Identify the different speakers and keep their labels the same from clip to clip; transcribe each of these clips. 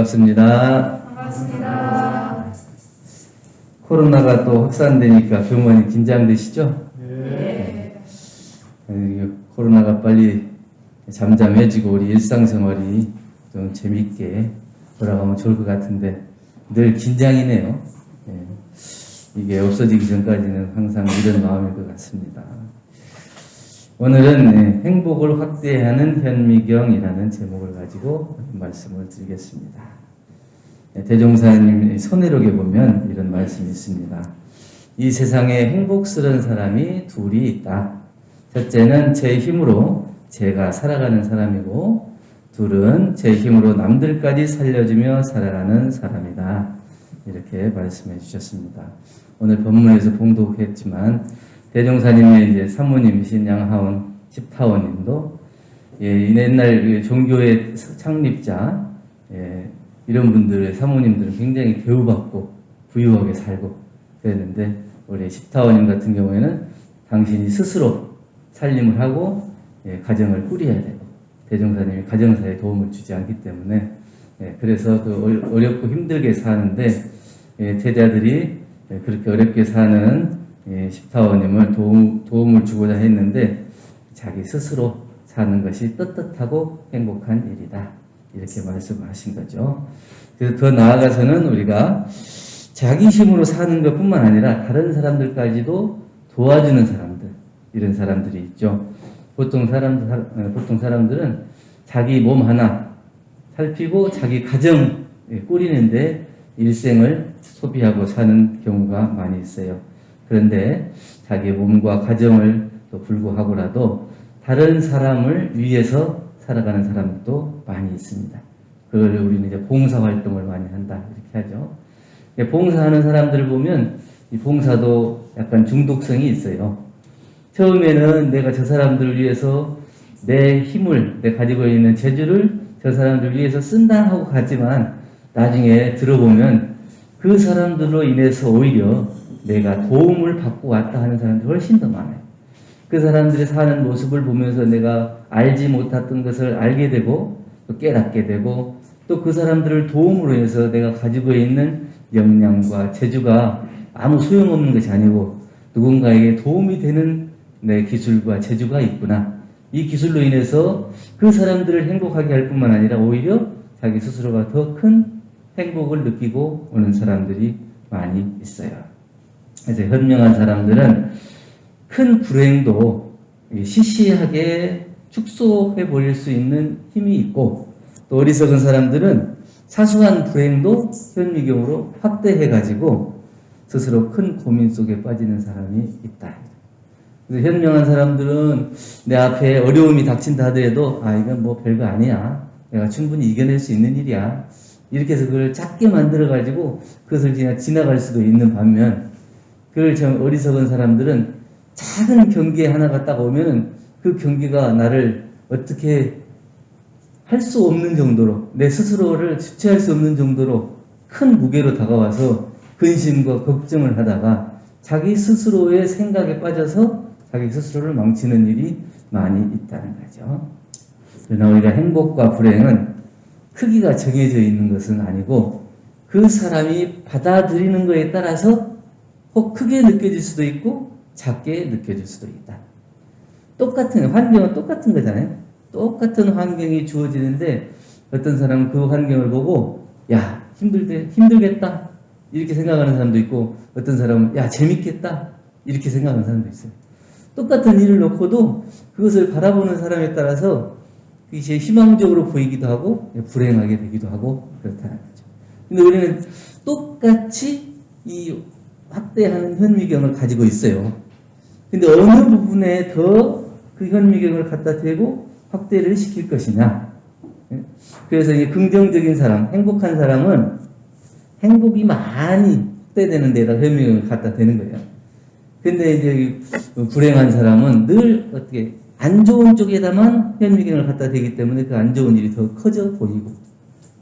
Speaker 1: 반갑습니다.
Speaker 2: 반갑습니다.
Speaker 1: 코로나가 또 확산되니까 부모님 긴장되시죠?
Speaker 2: 네.
Speaker 1: 코로나가 빨리 잠잠해지고 우리 일상생활이 좀 재밌게 돌아가면 좋을 것 같은데 늘 긴장이네요. 이게 없어지기 전까지는 항상 이런 마음일 것 같습니다. 오늘은 행복을 확대하는 현미경이라는 제목을 가지고 말씀을 드리겠습니다. 대종사님 손해록에 보면 이런 말씀이 있습니다. 이 세상에 행복스러운 사람이 둘이 있다. 첫째는 제 힘으로 제가 살아가는 사람이고, 둘은 제 힘으로 남들까지 살려주며 살아가는 사람이다. 이렇게 말씀해 주셨습니다. 오늘 본문에서 봉독했지만 대종사님의 이제 사모님이신 양하원 집타원님도 옛날 종교의 창립자 이런 분들의 사모님들은 굉장히 대우받고 부유하게 살고 그랬는데 우리 집타원님 같은 경우에는 당신이 스스로 살림을 하고 가정을 꾸려야 되고 대종사님이 가정사에 도움을 주지 않기 때문에 그래서 그 어렵고 힘들게 사는데 제자들이 그렇게 어렵게 사는 십타원님을 도움을 주고자 했는데 자기 스스로 사는 것이 떳떳하고 행복한 일이다. 이렇게 말씀하신 거죠. 그래서 더 나아가서는 우리가 자기 힘으로 사는 것뿐만 아니라 다른 사람들까지도 도와주는 사람들, 이런 사람들이 있죠. 보통 사람들은 자기 몸 하나 살피고 자기 가정 꾸리는데 일생을 소비하고 사는 경우가 많이 있어요. 그런데 자기 몸과 가정을 또 불구하고라도 다른 사람을 위해서 살아가는 사람도 많이 있습니다. 그걸 우리는 이제 봉사활동을 많이 한다 이렇게 하죠. 봉사하는 사람들을 보면 이 봉사도 약간 중독성이 있어요. 처음에는 내가 저 사람들을 위해서 내 힘을, 내 가지고 있는 재주를 저 사람들을 위해서 쓴다 하고 갔지만 나중에 들어보면 그 사람들로 인해서 오히려 내가 도움을 받고 왔다 하는 사람들이 훨씬 더 많아요. 그 사람들이 사는 모습을 보면서 내가 알지 못했던 것을 알게 되고 또 깨닫게 되고 또 그 사람들을 도움으로 해서 내가 가지고 있는 역량과 재주가 아무 소용없는 것이 아니고 누군가에게 도움이 되는 내 기술과 재주가 있구나. 이 기술로 인해서 그 사람들을 행복하게 할 뿐만 아니라 오히려 자기 스스로가 더 큰 행복을 느끼고 오는 사람들이 많이 있어요. 그래서 현명한 사람들은 큰 불행도 시시하게 축소해 버릴 수 있는 힘이 있고 또 어리석은 사람들은 사소한 불행도 현미경으로 확대해 가지고 스스로 큰 고민 속에 빠지는 사람이 있다. 그래서 현명한 사람들은 내 앞에 어려움이 닥친다 하더라도 이건 뭐 별거 아니야. 내가 충분히 이겨낼 수 있는 일이야. 이렇게 해서 그걸 작게 만들어 가지고 그것을 그냥 지나갈 수도 있는 반면 그걸 좀 어리석은 사람들은 작은 경계 하나가 딱 오면은 그 경계가 나를 어떻게 할 수 없는 정도로 내 스스로를 주체할 수 없는 정도로 큰 무게로 다가와서 근심과 걱정을 하다가 자기 스스로의 생각에 빠져서 자기 스스로를 망치는 일이 많이 있다는 거죠. 그러나 우리가 행복과 불행은 크기가 정해져 있는 것은 아니고 그 사람이 받아들이는 것에 따라서 혹 크게 느껴질 수도 있고 작게 느껴질 수도 있다. 똑같은 환경은 똑같은 거잖아요. 똑같은 환경이 주어지는데 어떤 사람은 그 환경을 보고 야 힘들겠다 이렇게 생각하는 사람도 있고 어떤 사람은 야 재밌겠다 이렇게 생각하는 사람도 있어요. 똑같은 일을 놓고도 그것을 바라보는 사람에 따라서 이게 희망적으로 보이기도 하고 불행하게 되기도 하고 그렇다는 거죠. 근데 우리는 똑같이 이 확대하는 현미경을 가지고 있어요. 근데 어느 부분에 더 그 현미경을 갖다 대고 확대를 시킬 것이냐. 그래서 이 긍정적인 사람, 행복한 사람은 행복이 많이 확대되는 데다 현미경을 갖다 대는 거예요. 근데 이제 불행한 사람은 늘 어떻게 안 좋은 쪽에다만 현미경을 갖다 대기 때문에 그 안 좋은 일이 더 커져 보이고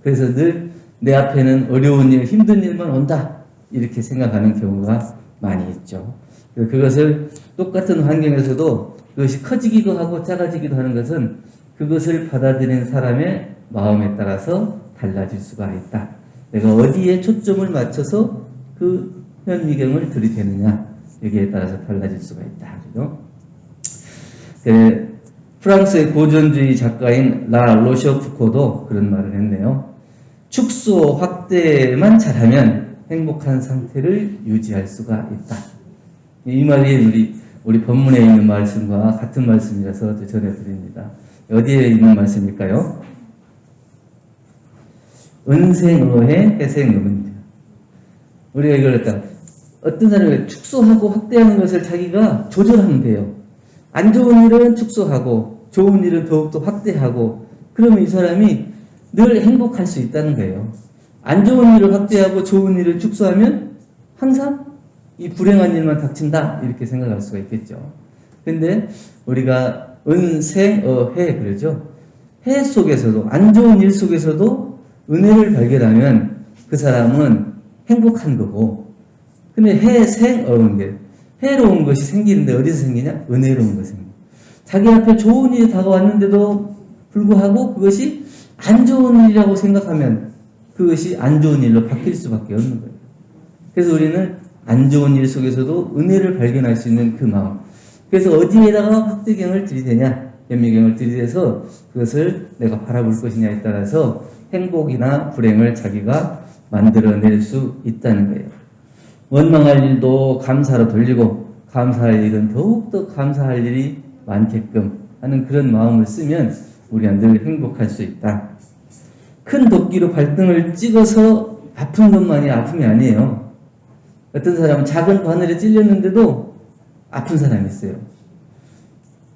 Speaker 1: 그래서 늘 내 앞에는 어려운 일, 힘든 일만 온다 이렇게 생각하는 경우가 많이 있죠. 그것을 똑같은 환경에서도 그것이 커지기도 하고 작아지기도 하는 것은 그것을 받아들이는 사람의 마음에 따라서 달라질 수가 있다. 내가 어디에 초점을 맞춰서 그 현미경을 들이대느냐, 여기에 따라서 달라질 수가 있다. 그죠? 프랑스의 고전주의 작가인 라 로셔프코도 그런 말을 했네요. 축소 확대만 잘하면 행복한 상태를 유지할 수가 있다. 이 말이 우리 본문에 있는 말씀과 같은 말씀이라서 전해드립니다. 어디에 있는 말씀일까요? 은생어해 해생음입니다. 우리가 이걸 갖다 어떤 사람이 축소하고 확대하는 것을 자기가 조절하면 돼요. 안 좋은 일은 축소하고 좋은 일은 더욱더 확대하고, 그러면 이 사람이 늘 행복할 수 있다는 거예요. 안 좋은 일을 확대하고 좋은 일을 축소하면 항상 이 불행한 일만 닥친다, 이렇게 생각할 수가 있겠죠. 근데 우리가 은생어해 그러죠. 해 속에서도, 안 좋은 일 속에서도 은혜를 발견하면 그 사람은 행복한 거고, 근데 해생어는 게 해로운 것이 생기는데 어디서 생기냐? 은혜로운 것이 생깁니다. 자기 앞에 좋은 일이 다가왔는데도 불구하고 그것이 안 좋은 일이라고 생각하면 그것이 안 좋은 일로 바뀔 수밖에 없는 거예요. 그래서 우리는 안 좋은 일 속에서도 은혜를 발견할 수 있는 그 마음. 그래서 어디에다가 확대경을 들이대냐, 현미경을 들이대서 그것을 내가 바라볼 것이냐에 따라서 행복이나 불행을 자기가 만들어낼 수 있다는 거예요. 원망할 일도 감사로 돌리고 감사할 일은 더욱더 감사할 일이 많게끔 하는 그런 마음을 쓰면 우리가 늘 행복할 수 있다. 큰 도끼로 발등을 찍어서 아픈 것만이 아픔이 아니에요. 어떤 사람은 작은 바늘에 찔렸는데도 아픈 사람이 있어요.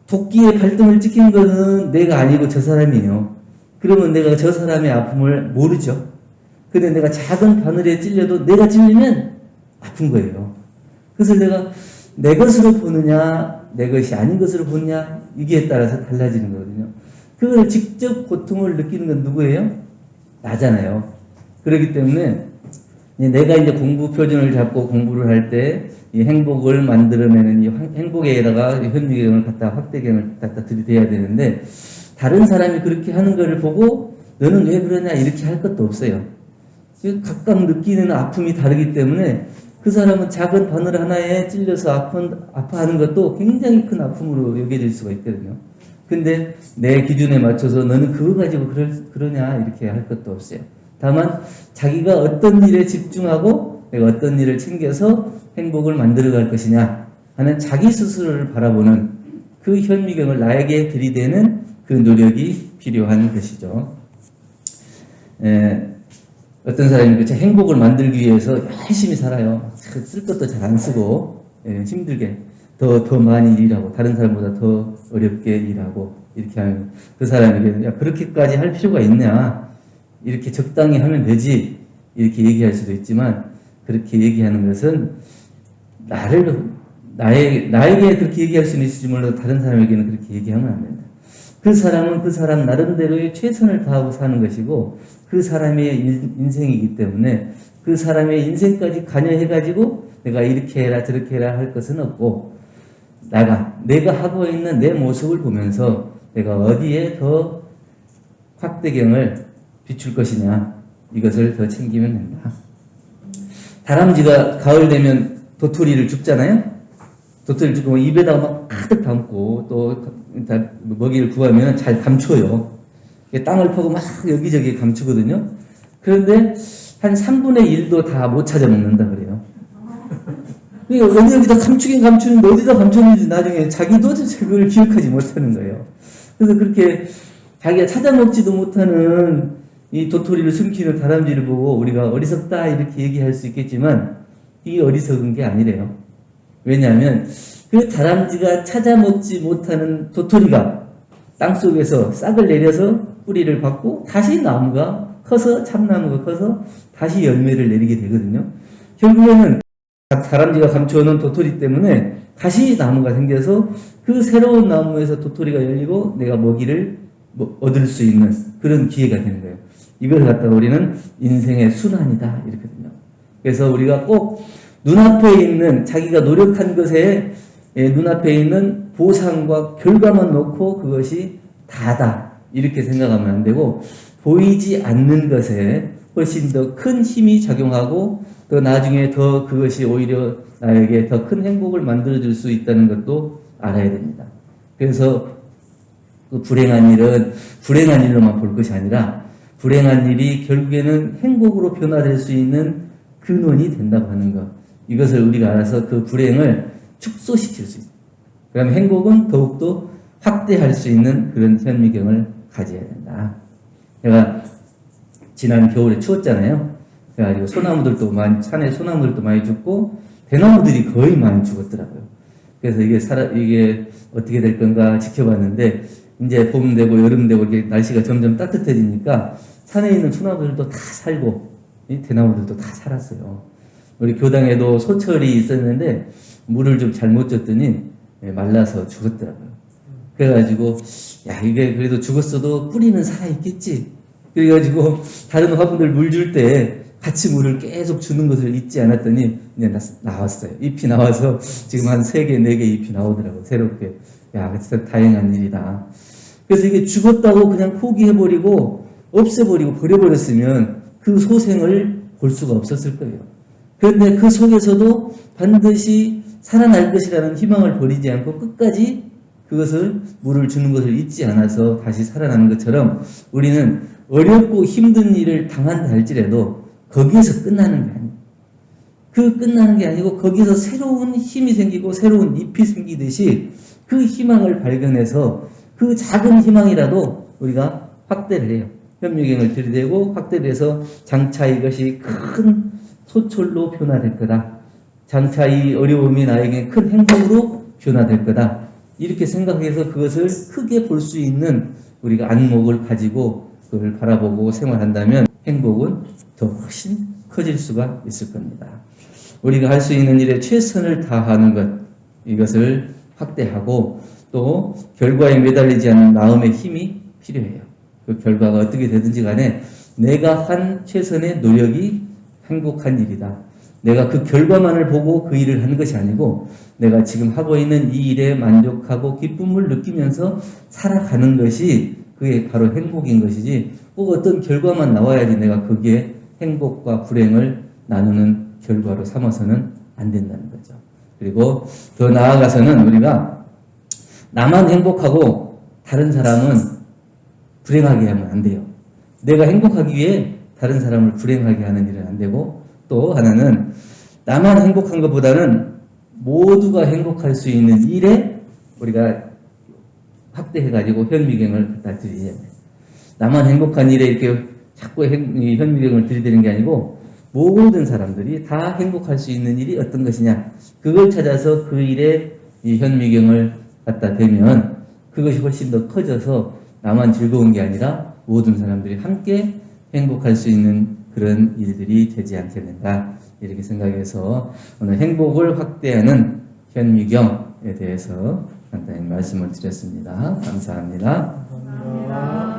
Speaker 1: 도끼에 발등을 찍힌 것은 내가 아니고 저 사람이에요. 그러면 내가 저 사람의 아픔을 모르죠. 근데 내가 작은 바늘에 찔려도 내가 찔리면 아픈 거예요. 그래서 내가 내 것으로 보느냐, 내 것이 아닌 것으로 보느냐, 이게 따라서 달라지는 거거든요. 그걸 직접 고통을 느끼는 건 누구예요? 나잖아요. 그렇기 때문에 내가 이제 공부 표준을 잡고 공부를 할 때 이 행복을 만들어내는 이 행복에다가 현미경을 갖다 확대경을 갖다 들이대야 되는데, 다른 사람이 그렇게 하는 것을 보고 너는 왜 그러냐 이렇게 할 것도 없어요. 각각 느끼는 아픔이 다르기 때문에 그 사람은 작은 바늘 하나에 찔려서 아파하는 것도 굉장히 큰 아픔으로 여겨질 수가 있거든요. 근데 내 기준에 맞춰서 너는 그거 가지고 그러냐 이렇게 할 것도 없어요. 다만 자기가 어떤 일에 집중하고 내가 어떤 일을 챙겨서 행복을 만들어갈 것이냐 하는 자기 스스로를 바라보는 그 현미경을 나에게 들이대는 그 노력이 필요한 것이죠. 어떤 사람이 제 행복을 만들기 위해서 열심히 살아요. 쓸 것도 잘 안 쓰고 힘들게 더 많이 일하고 다른 사람보다 더 어렵게 일하고 이렇게 하면 그 사람에게 야 그렇게까지 할 필요가 있냐, 이렇게 적당히 하면 되지, 이렇게 얘기할 수도 있지만, 그렇게 얘기하는 것은 나에게 그렇게 얘기할 수는 있을지 몰라도 다른 사람에게는 그렇게 얘기하면 안 된다. 그 사람은 그 사람 나름대로의 최선을 다하고 사는 것이고 그 사람의 인생이기 때문에 그 사람의 인생까지 관여해가지고 내가 이렇게 해라 저렇게 해라 할 것은 없고, 내가 하고 있는 내 모습을 보면서 내가 어디에 더 확대경을 비출 것이냐, 이것을 더 챙기면 된다. 다람쥐가 가을 되면 도토리를 줍잖아요. 도토리를 주고 입에다가 막 가득 담고 또 먹이를 구하면 잘 감춰요. 땅을 파고 막 여기저기 감추거든요. 그런데 한 3분의 1도 다 못 찾아 먹는다 그래요. 여기다 감추긴 감추는데 어디다 감췄는지 나중에 자기도 그걸 기억하지 못하는 거예요. 그래서 그렇게 자기가 찾아 먹지도 못하는 이 도토리를 숨기는 다람쥐를 보고 우리가 어리석다 이렇게 얘기할 수 있겠지만 이게 어리석은 게 아니래요. 왜냐하면 그 다람쥐가 찾아 먹지 못하는 도토리가 땅속에서 싹을 내려서 뿌리를 받고 다시 나무가 커서 참나무가 커서 다시 열매를 내리게 되거든요. 결국에는 다람쥐가 감춰놓은 도토리 때문에 다시 나무가 생겨서 그 새로운 나무에서 도토리가 열리고 내가 먹이를 얻을 수 있는 그런 기회가 되는 거예요. 이걸 갖다가 우리는 인생의 순환이다 이렇거든요. 그래서 우리가 꼭 눈앞에 있는 자기가 노력한 것에 눈앞에 있는 보상과 결과만 놓고 그것이 다다 이렇게 생각하면 안 되고 보이지 않는 것에 훨씬 더 큰 힘이 작용하고 또 나중에 더 그것이 오히려 나에게 더 큰 행복을 만들어줄 수 있다는 것도 알아야 됩니다. 그래서 그 불행한 일은 불행한 일로만 볼 것이 아니라 불행한 일이 결국에는 행복으로 변화될 수 있는 근원이 된다고 하는 것. 이것을 우리가 알아서 그 불행을 축소시킬 수 있습니다. 그러면 행복은 더욱더 확대할 수 있는 그런 현미경을 가져야 된다. 제가 지난 겨울에 추웠잖아요. 그래가지고 소나무들도 많이, 산에 소나무들도 많이 죽고 대나무들이 거의 많이 죽었더라고요. 그래서 이게 어떻게 될 건가 지켜봤는데 이제 봄 되고 여름 되고 이렇게 날씨가 점점 따뜻해지니까 산에 있는 소나무들도 다 살고 이 대나무들도 다 살았어요. 우리 교당에도 소철이 있었는데 물을 좀 잘못 줬더니 말라서 죽었더라고요. 그래가지고 야 이게 그래도 죽었어도 뿌리는 살아있겠지. 그래가지고 다른 화분들 물 줄 때 같이 물을 계속 주는 것을 잊지 않았더니 이제 나왔어요. 잎이 나와서 지금 한 3개, 4개 잎이 나오더라고요. 새롭게. 야 진짜 다행한 일이다. 그래서 이게 죽었다고 그냥 포기해버리고 없애버리고 버려버렸으면 그 소생을 볼 수가 없었을 거예요. 그런데 그 속에서도 반드시 살아날 것이라는 희망을 버리지 않고 끝까지 그것을 물을 주는 것을 잊지 않아서 다시 살아나는 것처럼 우리는 어렵고 힘든 일을 당한다 할지라도 거기에서 끝나는 게 아니에요. 그 끝나는 게 아니고 거기서 새로운 힘이 생기고 새로운 잎이 생기듯이 그 희망을 발견해서 그 작은 희망이라도 우리가 확대를 해요. 현미경을 들이대고 확대를 해서 장차 이것이 큰 소철로 변화될 거다. 장차 이 어려움이 나에게 큰 행복으로 변화될 거다. 이렇게 생각해서 그것을 크게 볼 수 있는 우리가 안목을 가지고 그걸 바라보고 생활한다면 행복은 더 훨씬 커질 수가 있을 겁니다. 우리가 할 수 있는 일에 최선을 다하는 것, 이것을 확대하고 또 결과에 매달리지 않는 마음의 힘이 필요해요. 그 결과가 어떻게 되든지 간에 내가 한 최선의 노력이 행복한 일이다. 내가 그 결과만을 보고 그 일을 하는 것이 아니고 내가 지금 하고 있는 이 일에 만족하고 기쁨을 느끼면서 살아가는 것이 그게 바로 행복인 것이지 꼭 어떤 결과만 나와야지 내가 거기에 행복과 불행을 나누는 결과로 삼아서는 안 된다는 거죠. 그리고 더 나아가서는 우리가 나만 행복하고 다른 사람은 불행하게 하면 안 돼요. 내가 행복하기 위해 다른 사람을 불행하게 하는 일은 안 되고 또 하나는 나만 행복한 것보다는 모두가 행복할 수 있는 일에 우리가 확대해가지고 현미경을 갖다 드려야 돼요. 나만 행복한 일에 이렇게 자꾸 현미경을 들이대는 게 아니고 모든 사람들이 다 행복할 수 있는 일이 어떤 것이냐 그걸 찾아서 그 일에 이 현미경을 갖다 대면 그것이 훨씬 더 커져서 나만 즐거운 게 아니라 모든 사람들이 함께 행복할 수 있는 그런 일들이 되지 않겠는가 이렇게 생각해서 오늘 행복을 확대하는 현미경에 대해서 간단히 말씀을 드렸습니다. 감사합니다.
Speaker 2: 감사합니다.